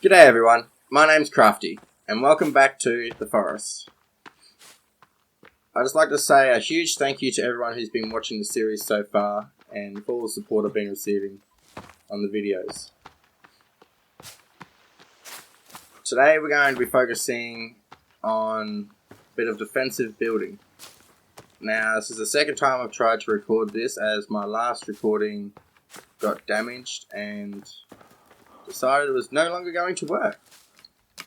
G'day everyone, my name's Crafty, and welcome back to The Forest. I'd just like to say a huge thank you to everyone who's been watching the series so far, and for all the support I've been receiving on the videos. Today we're going to be focusing on a bit of defensive building. Now this is the second time I've tried to record this, as my last recording got damaged and decided it was no longer going to work.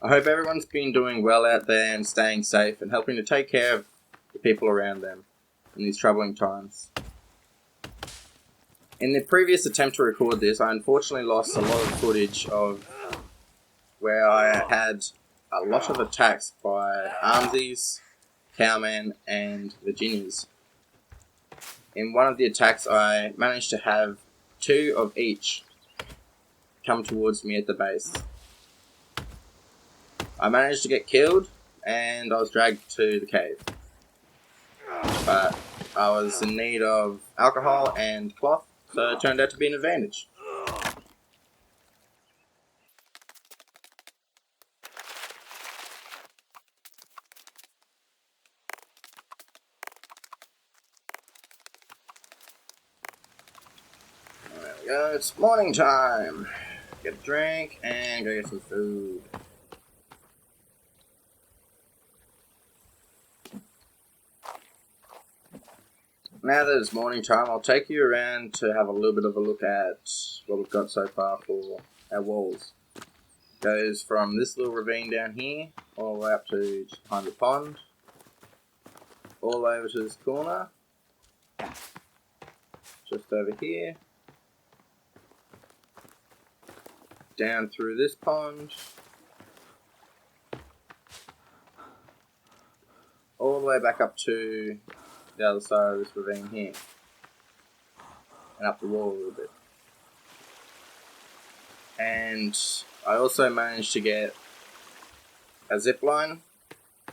I hope everyone's been doing well out there and staying safe and helping to take care of the people around them in these troubling times. In the previous attempt to record this, I unfortunately lost a lot of footage of where I had a lot of attacks by Armsies, Cowmen and Virginias. In one of the attacks I managed to have 2 of each come towards me at the base. I managed to get killed and I was dragged to the cave. But I was in need of alcohol and cloth, so it turned out to be an advantage. There we go, it's morning time. Get a drink and go get some food. Now that it's morning time, I'll take you around to have a little bit of a look at what we've got so far for our walls. It goes from this little ravine down here, all the way up to just behind the pond, all the way over to this corner, just over here, down through this pond, all the way back up to the other side of this ravine here, and up the wall a little bit. And I also managed to get a zip line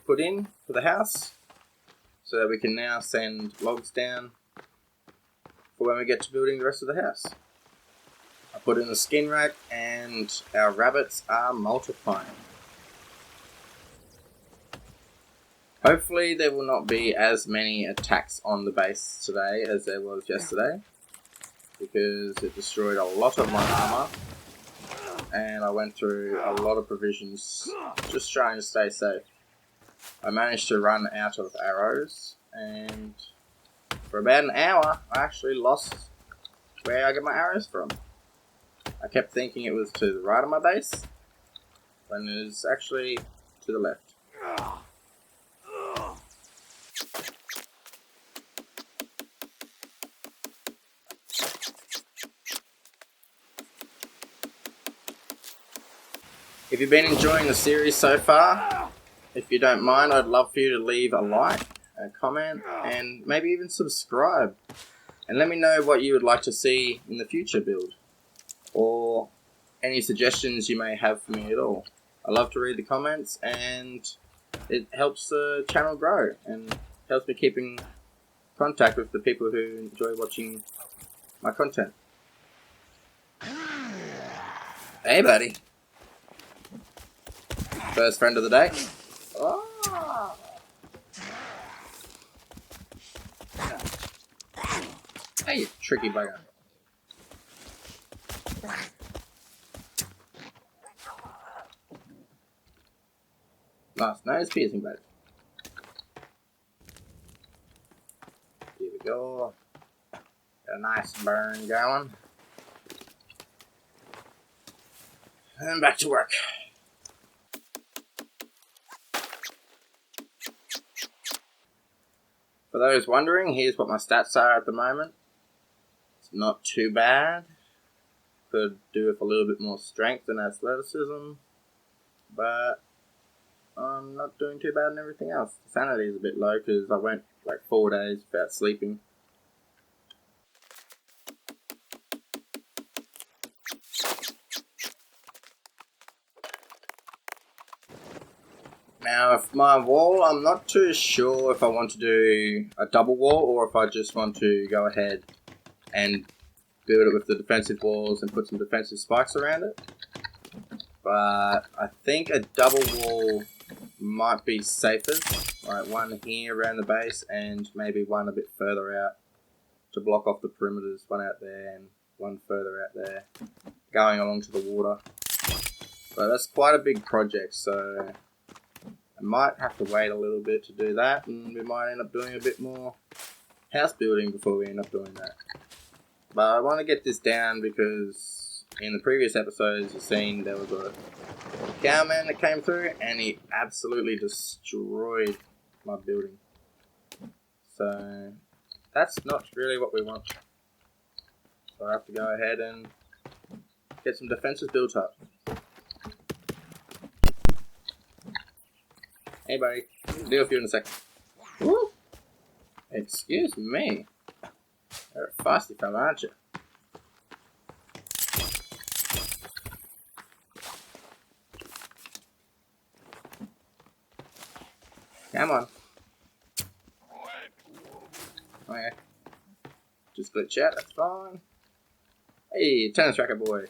put in for the house, so that we can now send logs down for when we get to building the rest of the house. I put in a skin rack and our rabbits are multiplying. Hopefully there will not be as many attacks on the base today as there was yesterday, because it destroyed a lot of my armor and I went through a lot of provisions just trying to stay safe. I managed to run out of arrows, and for about an hour I actually lost where I get my arrows from. I kept thinking it was to the right of my base, when it was actually to the left. If you've been enjoying the series so far, if you don't mind, I'd love for you to leave a like, a comment, and maybe even subscribe. And let me know what you would like to see in the future build, or any suggestions you may have for me at all. I love to read the comments, and it helps the channel grow and helps me keep in contact with the people who enjoy watching my content. Hey buddy. First friend of the day. Oh. Hey, you tricky bugger. Nice nose piercing, buddy. Here we go. Got a nice burn going. And back to work. For those wondering, here's what my stats are at the moment. It's not too bad. Could do with a little bit more strength and athleticism, but I'm not doing too bad in everything else. Sanity is a bit low because I went like 4 days without sleeping. Now, if my wall, I'm not too sure if I want to do a double wall or if I just want to go ahead and build it with the defensive walls and put some defensive spikes around it. but I think a double wall might be safest. Like one here around the base and maybe one a bit further out to block off the perimeters. One out there and one further out there going along to the water. So that's quite a big project, so I might have to wait a little bit to do that, and we might end up doing a bit more house building before we end up doing that. But I want to get this down because in the previous episodes you've seen there was a cowman that came through and he absolutely destroyed my building. So that's not really what we want. So I have to go ahead and get some defenses built up. Hey buddy, deal with you in a second. Woo! Excuse me. You're a feisty fella, aren't you? Come on. Okay. Just glitch out, that's fine. Hey, tennis racket boy.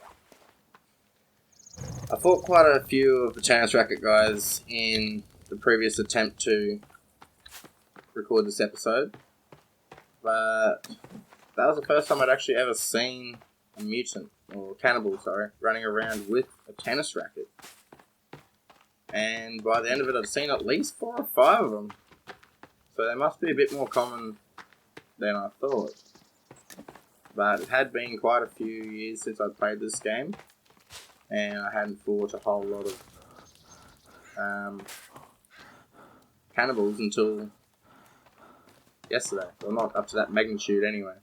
I fought quite a few of the tennis racket guys in the previous attempt to record this episode, but that was the first time I'd actually ever seen a mutant, or cannibal, sorry, running around with a tennis racket. And by the end of it, I'd seen at least 4 or 5 of them. So they must be a bit more common than I thought. But it had been quite a few years since I'd played this game, and I hadn't fought a whole lot of cannibals until yesterday. Well, not up to that magnitude anyway.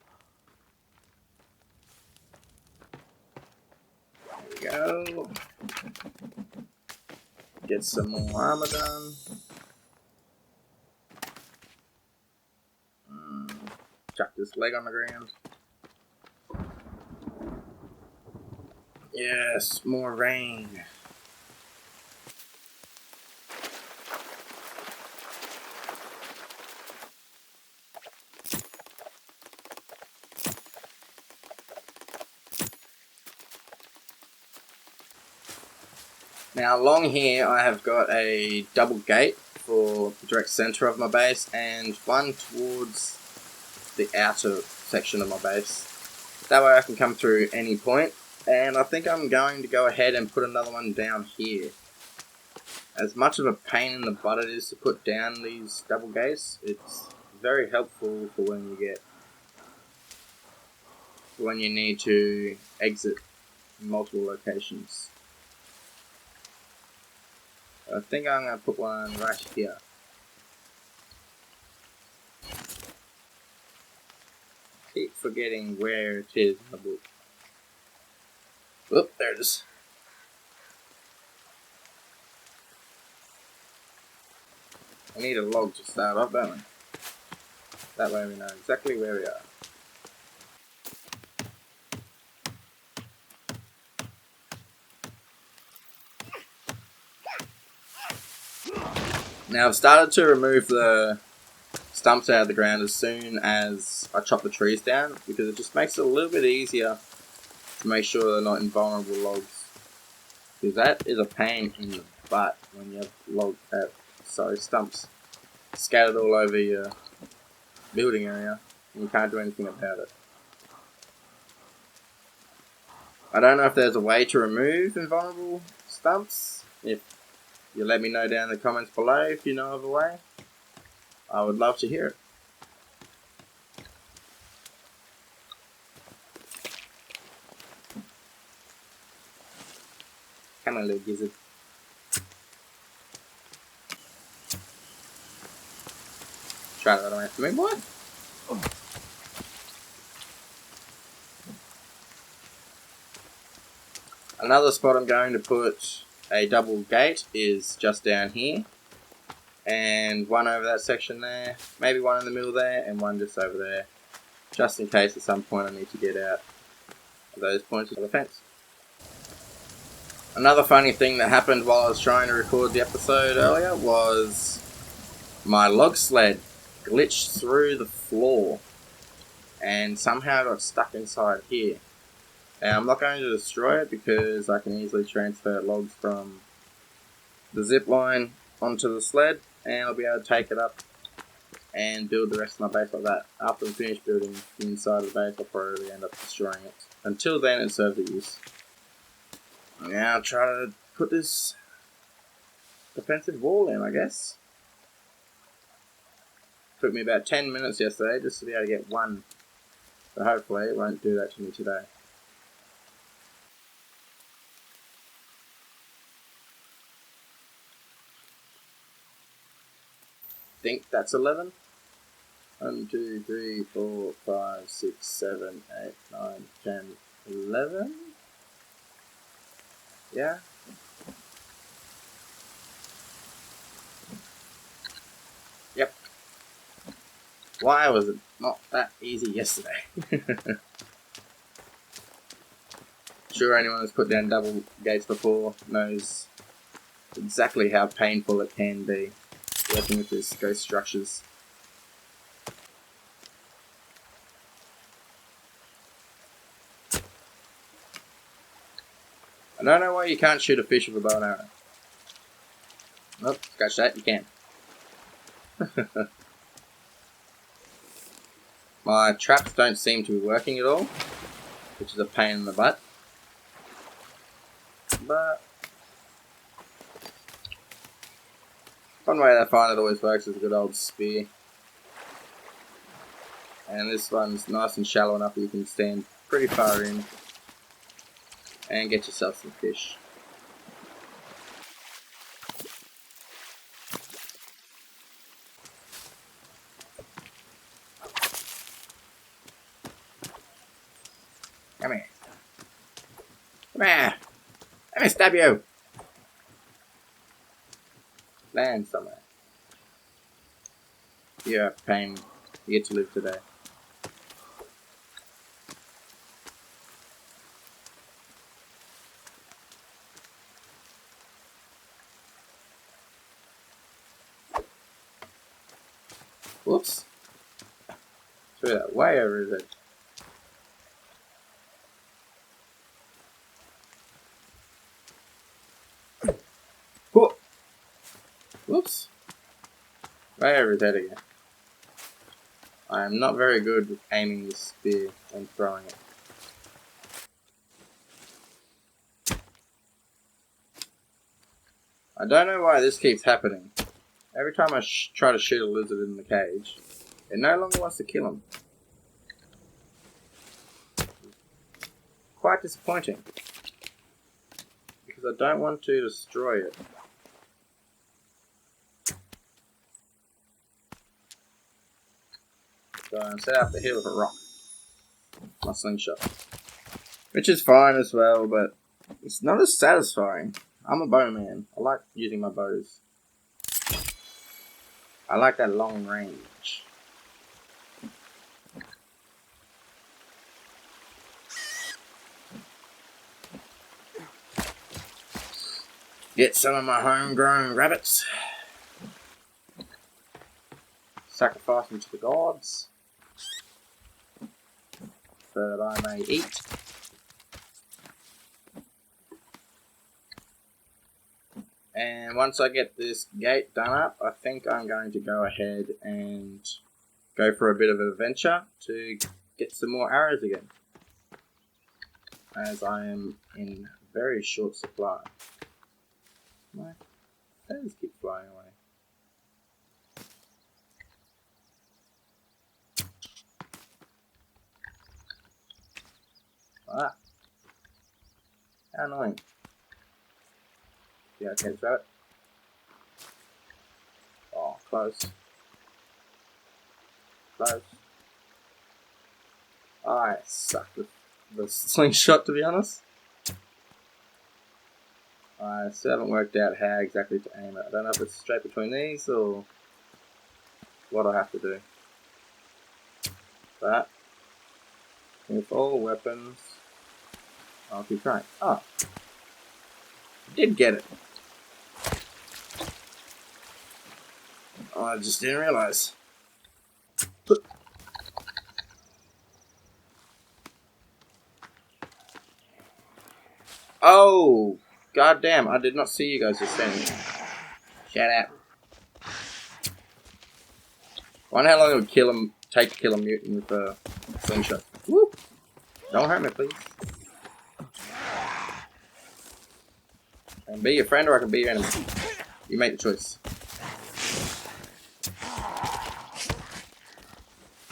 There we go. Get some more armor done. Chuck this leg on the ground. Yes, more rain. Now along here I have got a double gate for the direct center of my base and one towards the outer section of my base. That way I can come through any point, and I think I'm going to go ahead and put another one down here. As much of a pain in the butt it is to put down these double gates, it's very helpful for when you need to exit multiple locations. I think I'm going to put one right here. Keep forgetting where it is in the book. Oop, there it is. We need a log to start off, don't we? That way we know exactly where we are. Now I've started to remove the stumps out of the ground as soon as I chop the trees down, because it just makes it a little bit easier to make sure they're not invulnerable logs. Because that is a pain in the butt when you have stumps scattered all over your building area and you can't do anything about it. I don't know if there's a way to remove invulnerable stumps. If you let me know down in the comments below if you know of a way, I would love to hear it. Come on, little gizzard. Try that away from me, boy. Another spot I'm going to put a double gate is just down here. And one over that section there, maybe one in the middle there, and one just over there. Just in case at some point I need to get out of those points of the fence. Another funny thing that happened while I was trying to record the episode earlier was my log sled glitched through the floor and somehow got stuck inside here. And I'm not going to destroy it because I can easily transfer logs from the zip line onto the sled, and I'll be able to take it up and build the rest of my base like that. After I'm finished building the inside of the base, I'll probably end up destroying it. Until then, it serves a use. Now I'll try to put this defensive wall in, I guess. Took me about 10 minutes yesterday just to be able to get one. So hopefully it won't do that to me today. Think that's 11. 1, 2, 3, 4, 5, 6, 7, 8, 9, 10, 11. Yeah. Yep. Why was it not that easy yesterday? Sure, anyone who's put down double gates before knows exactly how painful it can be working with these ghost structures. I don't know why you can't shoot a fish with a bow and arrow. Nope, scratch that, you can. My traps don't seem to be working at all, which is a pain in the butt. But one way I find it always works is a good old spear. And this one's nice and shallow enough that you can stand pretty far in and get yourself some fish. Come here. Come here. Let me stab you. Land somewhere. You're a pain. You get to live today. Whoops. Threw that way over his head. Whoops. Way over his head again. I am not very good with aiming this spear and throwing it. I don't know why this keeps happening. Every time I try to shoot a lizard in the cage, it no longer wants to kill him. Quite disappointing. Because I don't want to destroy it. So I'm set up the hill with a rock. My slingshot. Which is fine as well, but it's not as satisfying. I'm a bowman. I like using my bows. I like that long range. Get some of my homegrown rabbits. Sacrifice them to the gods. So that I may eat. And once I get this gate done up, I think I'm going to go ahead and go for a bit of an adventure to get some more arrows again. As I am in very short supply. My feathers keep flying away. Ah. How annoying. Yeah, okay, throw it. Oh, close. Close. I suck with the slingshot, to be honest. I still haven't worked out how exactly to aim it. I don't know if it's straight between these or what I have to do. But with all weapons, I'll keep trying. Oh, did get it. Oh, I just didn't realise. Oh, goddamn! I did not see you guys just then. Shout out. Wonder how long it would take to kill a mutant with a slingshot. Woo! Don't hurt me, please. I can be your friend or I can be your enemy. You make the choice.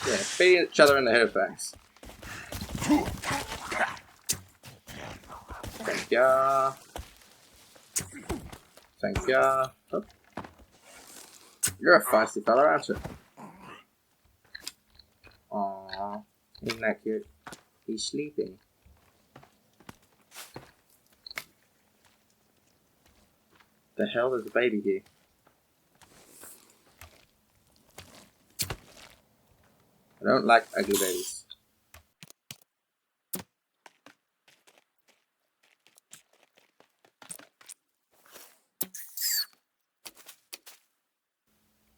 Yeah, beating each other in the head of things. Thank ya. Thank ya. Oh. You're a feisty fella, aren't you? Aww. Isn't that cute? He's sleeping. The hell, there's a baby here. I don't like ugly babies.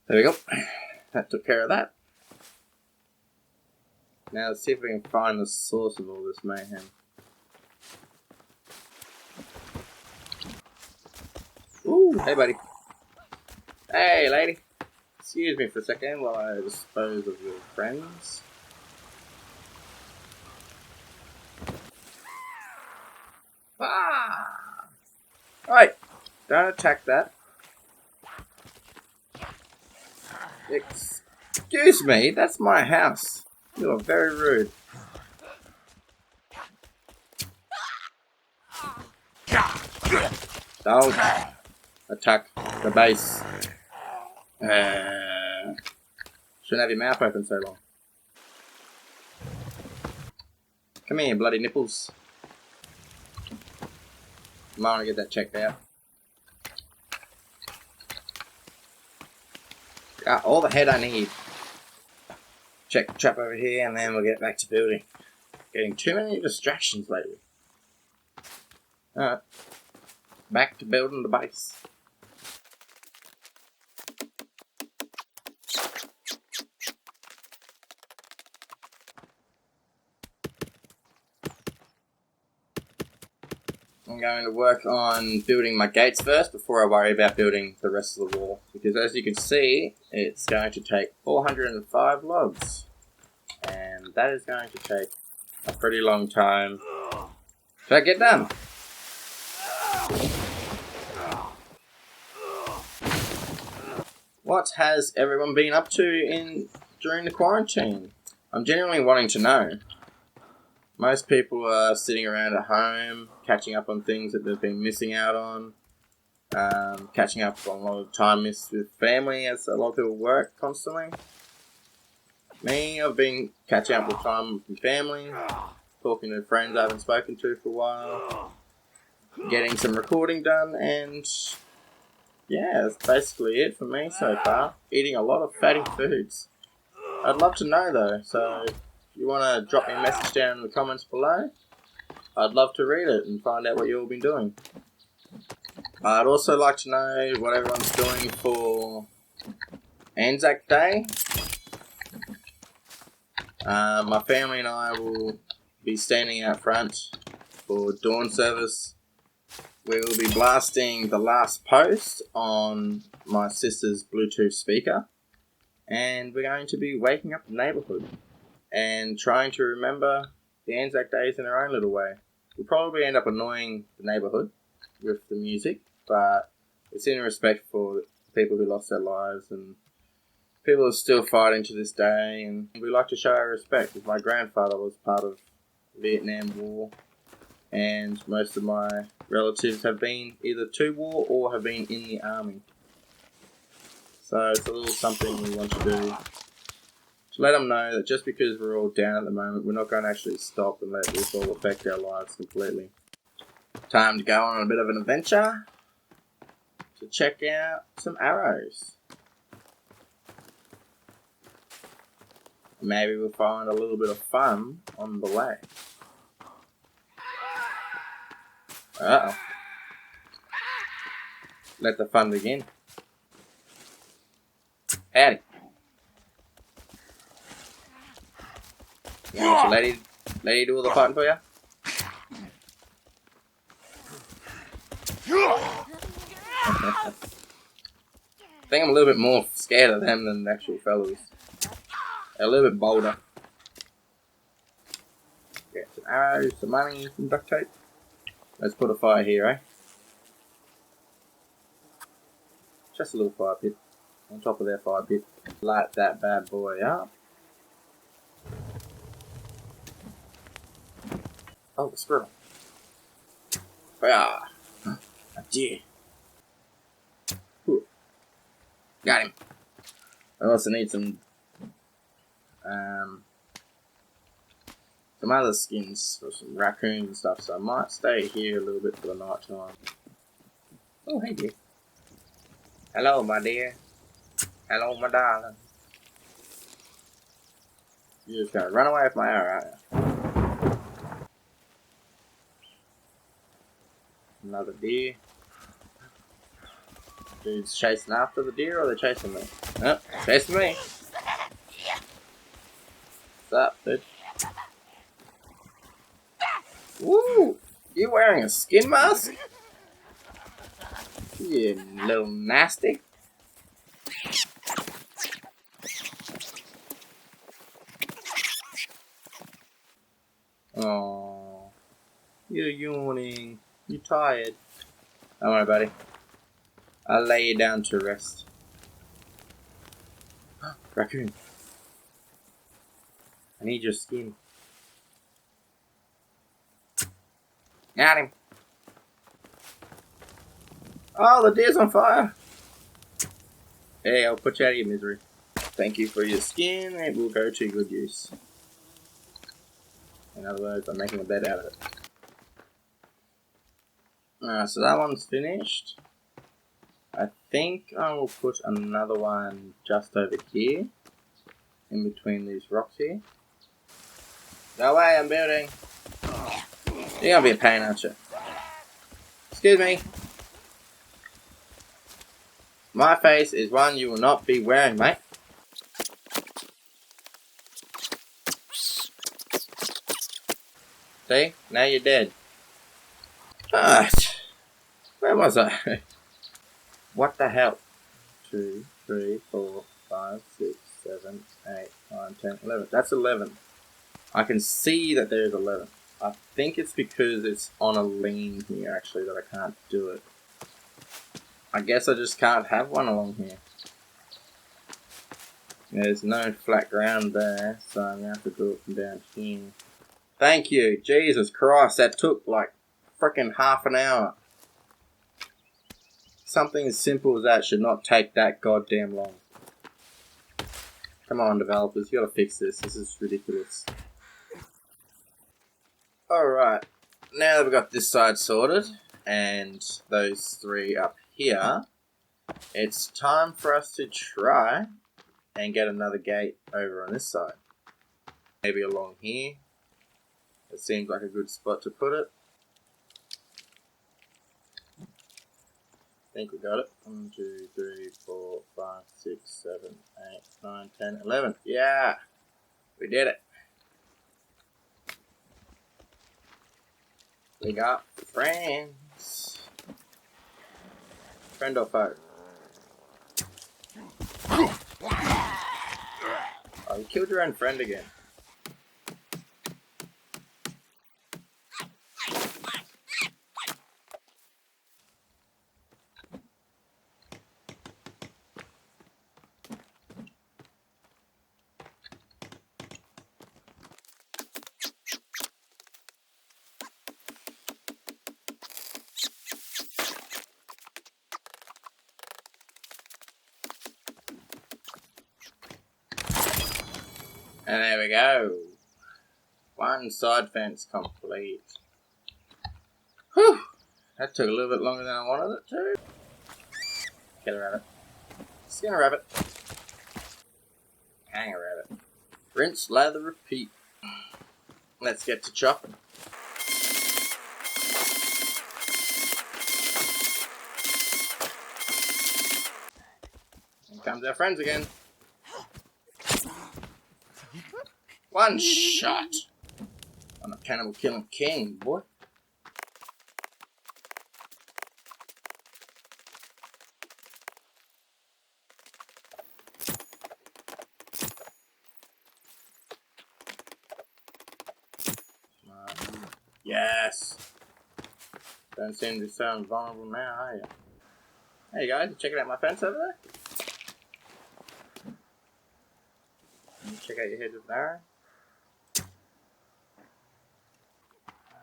There we go. That took care of that. Now let's see if we can find the source of all this mayhem. Ooh, hey buddy. Hey lady. Excuse me for a second while I dispose of your friends. Ah! Alright, don't attack that. Excuse me, that's my house. You are very rude. Don't attack the base. Shouldn't have your mouth open so long. Come here, bloody nipples. I want to get that checked out. Got all the head I need. Check the trap over here and then we'll get back to building. Getting too many distractions lately. Alright. Back to building the base. I'm going to work on building my gates first before I worry about building the rest of the wall. Because as you can see, it's going to take 405 logs. And that is going to take a pretty long time to get done. What has everyone been up to during the quarantine? I'm genuinely wanting to know. Most people are sitting around at home, catching up on things that they've been missing out on. Catching up on a lot of time missed with family as a lot of people work constantly. Me, I've been catching up with time with family, talking to friends I haven't spoken to for a while, getting some recording done, and yeah, that's basically it for me so far. Eating a lot of fatty foods. I'd love to know though, so if you want to drop me a message down in the comments below, I'd love to read it and find out what you've all been doing. I'd also like to know what everyone's doing for Anzac Day. My family and I will be standing out front for dawn service. We will be blasting the last post on my sister's Bluetooth speaker. And we're going to be waking up the neighbourhood and trying to remember the Anzac Days in our own little way. We'll probably end up annoying the neighbourhood with the music, but it's in respect for people who lost their lives and people are still fighting to this day, and we like to show our respect. My grandfather was part of the Vietnam War, and most of my relatives have been either to war or have been in the army. So it's a little something we want to do to let them know that just because we're all down at the moment, we're not going to actually stop and let this all affect our lives completely. Time to go on a bit of an adventure to check out some arrows. Maybe we'll find a little bit of fun on the way. Uh-oh. Let the fun begin. Howdy. You want your lady do all the fighting for you? I think I'm a little bit more scared of them than the actual fellows. They're a little bit bolder. Get some arrows, some money, some duct tape. Let's put a fire here, eh? Just a little fire pit. On top of their fire pit. Light that bad boy up. Oh, the squirrel. Ah, a deer. Got him. I also need some other skins for some raccoons and stuff, so I might stay here a little bit for the night time. Oh, hey dear. Hello, my dear. Hello, my darling. You're just gonna run away with my arrow, aren't you? Another deer. Dude's chasing after the deer, or they're chasing me? Oh, chasing me. What's up, dude? Woo! You wearing a skin mask? You little nasty. Oh, you're yawning. You tired? Don't worry, buddy. I'll lay you down to rest. Raccoon. I need your skin. Got him. Oh, the deer's on fire. Hey, I'll put you out of your misery. Thank you for your skin. It will go to good use. In other words, I'm making a bed out of it. Alright, so that one's finished. I think I will put another one just over here. In between these rocks here. No way, I'm building. You're gonna be a pain, aren't you? Excuse me. My face is one you will not be wearing, mate. See? Now you're dead. Alright. Where was I? What the hell? 2, 3, 4, 5, 6, 7, 8, 9, 10, 11. That's 11. I can see that there's 11. I think it's because it's on a lean here, actually, that I can't do it. I guess I just can't have one along here. There's no flat ground there, so I'm going to have to do it from down here. Thank you. Jesus Christ, that took like frickin' half an hour. Something as simple as that should not take that goddamn long. Come on, developers, you gotta fix this. This is ridiculous. Alright, now that we've got this side sorted, and those 3 up here, it's time for us to try and get another gate over on this side. Maybe along here. It seems like a good spot to put it. I think we got it. 1, 2, 3, 4, 5, 6, 7, 8, 9, 10, 11. Yeah! We did it. We got friends. Friend or foe? Oh, you killed your own friend again. And there we go. One side fence complete. Whew! That took a little bit longer than I wanted it to. Kill a rabbit. Skin a rabbit. Hang a rabbit. Rinse, lather, repeat. Let's get to chopping. Here comes our friends again. One shot. I'm a cannibal killing king, boy. Yes! Don't seem to sound vulnerable now, are you? Hey guys, you checking out my fence over there? Check out your head with an arrow.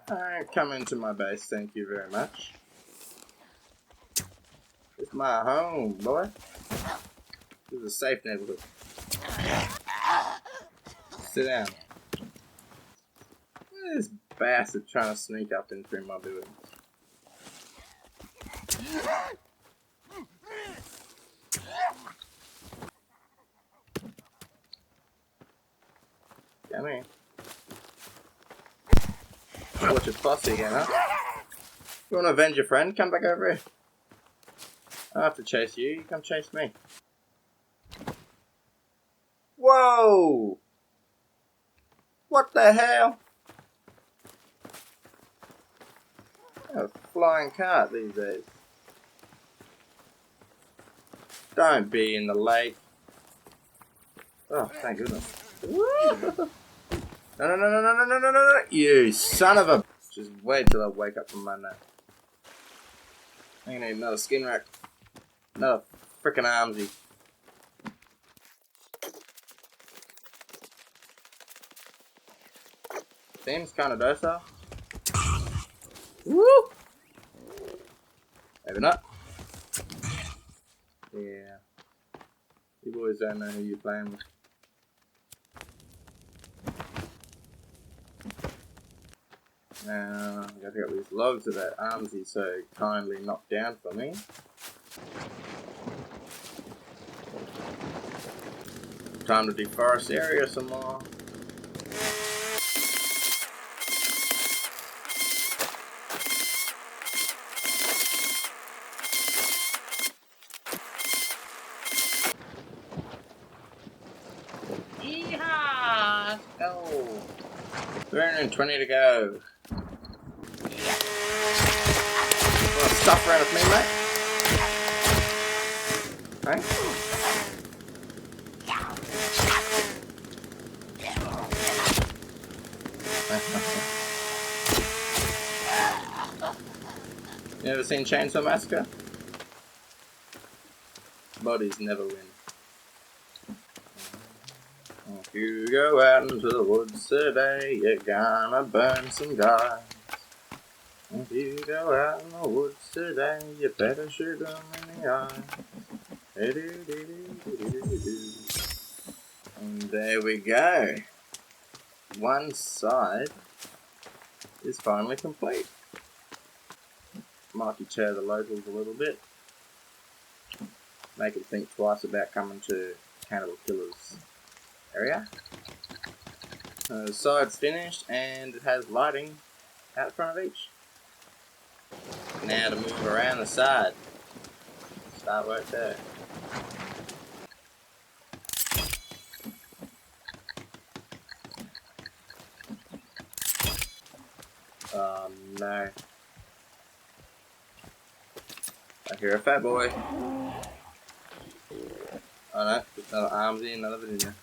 Alright, come into my base, thank you very much. It's my home, boy. This is a safe neighborhood. Sit down. Look at this bastard trying to sneak up in through my building. Come here. Watch your posse again, huh? You want to avenge your friend? Come back over here. I don't have to chase you. You come chase me. Whoa! What the hell? A flying cart these days. Don't be in the lake. Oh, thank goodness. No, no, no, no, no, no, no, no, no, you son of a... Just wait till I wake up from my nap. I'm gonna need another skin rack. Another frickin' armsy. Seems kinda docile. Woo! Maybe not. Yeah. You boys don't know who you're playing with. Now, I gotta get these logs of that armsy so kindly knocked down for me. Time to deforest the area some more. Yeehaw! Let's go! 320 to go. Wanna stuff around with me, mate? Right? You ever seen Chainsaw Massacre? Bodies never win. If you go out into the woods today, you're gonna burn some guys. If you go out in the woods today, you better shoot them in the eye. And there we go. One side is finally complete. Might deter the locals a little bit. Make them think twice about coming to Cannibal Killer's area. The side's finished and it has lighting out front of each. Now to move around the side. Start right there. Oh no. I hear a fat boy. Oh no, just another armsy, another Virginia.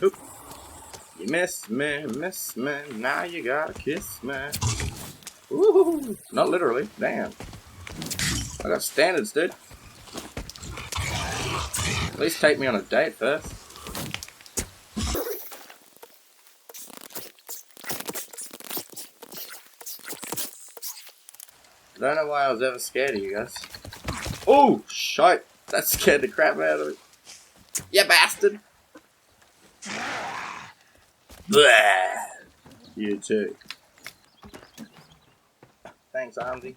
Oop. You miss me, now you gotta kiss me. Ooh, not literally, damn. I got standards, dude. At least take me on a date first. I don't know why I was ever scared of you guys. Oh, shite. That scared the crap out of me. You bastard. Blah. You too. Thanks, Armsy.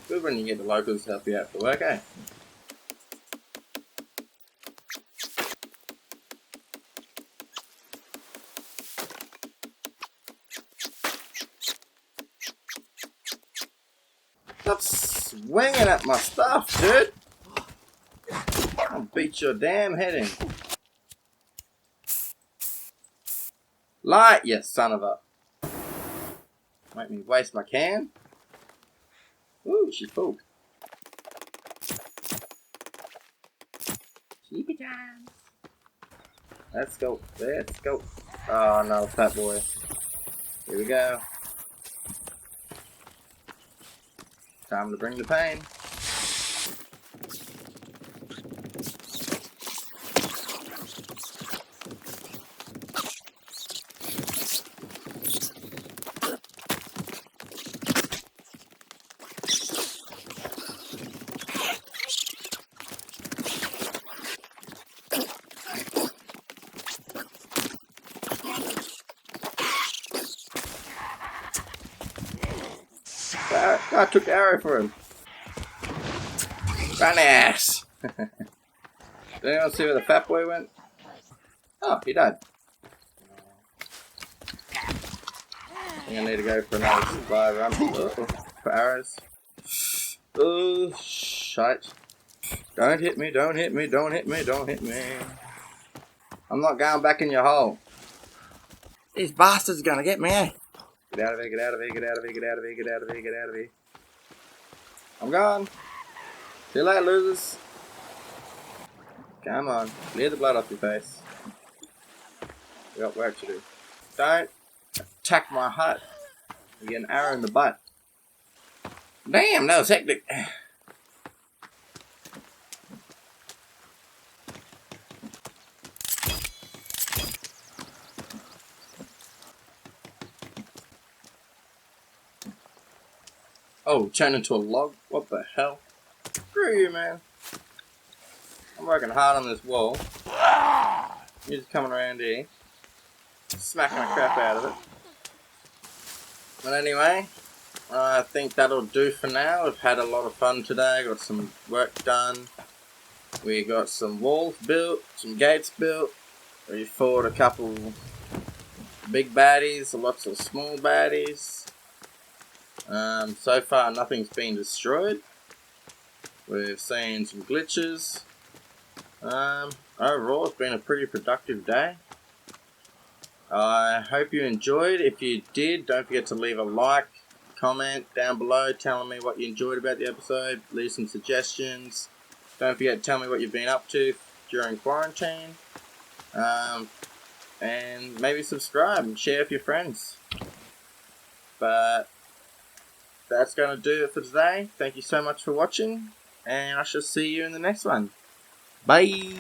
Good when you get the locals to help you out for work, eh? Stop swinging at my stuff, dude! I'll beat your damn head in. Light, you son of a... Make me waste my can. Ooh, she's full. Sleepy time. Let's go. Let's go. Oh no, fat boy. Here we go. Time to bring the pain. I took the arrow for him. Run ass! Did anyone see where the fat boy went? Oh, he died. I think I need to go for another supply run for arrows. Oh, shite. Don't hit me, don't hit me, don't hit me, don't hit me. I'm not going back in your hole. These bastards are gonna get me. Get out of here, get out of here, get out of here, get out of here, get out of here, get out of here. I'm gone. See you later, losers. Come on, clear the blood off your face. We got work to do. Don't attack my hut. You get an arrow in the butt. Damn, that was hectic. Oh, turn into a log? What the hell? Screw you, man. I'm working hard on this wall. You're just coming around here, smacking the crap out of it. But anyway, I think that'll do for now. We've had a lot of fun today. Got some work done. We got some walls built, some gates built. We fought a couple big baddies, lots of small baddies. So far nothing's been destroyed. We've seen some glitches. Overall it's been a pretty productive day. I hope you enjoyed. If you did, don't forget to leave a like, comment down below telling me what you enjoyed about the episode. Leave some suggestions. Don't forget to tell me what you've been up to during quarantine. And maybe subscribe and share with your friends. But that's going to do it for today. Thank you so much for watching, and I shall see you in the next one. Bye!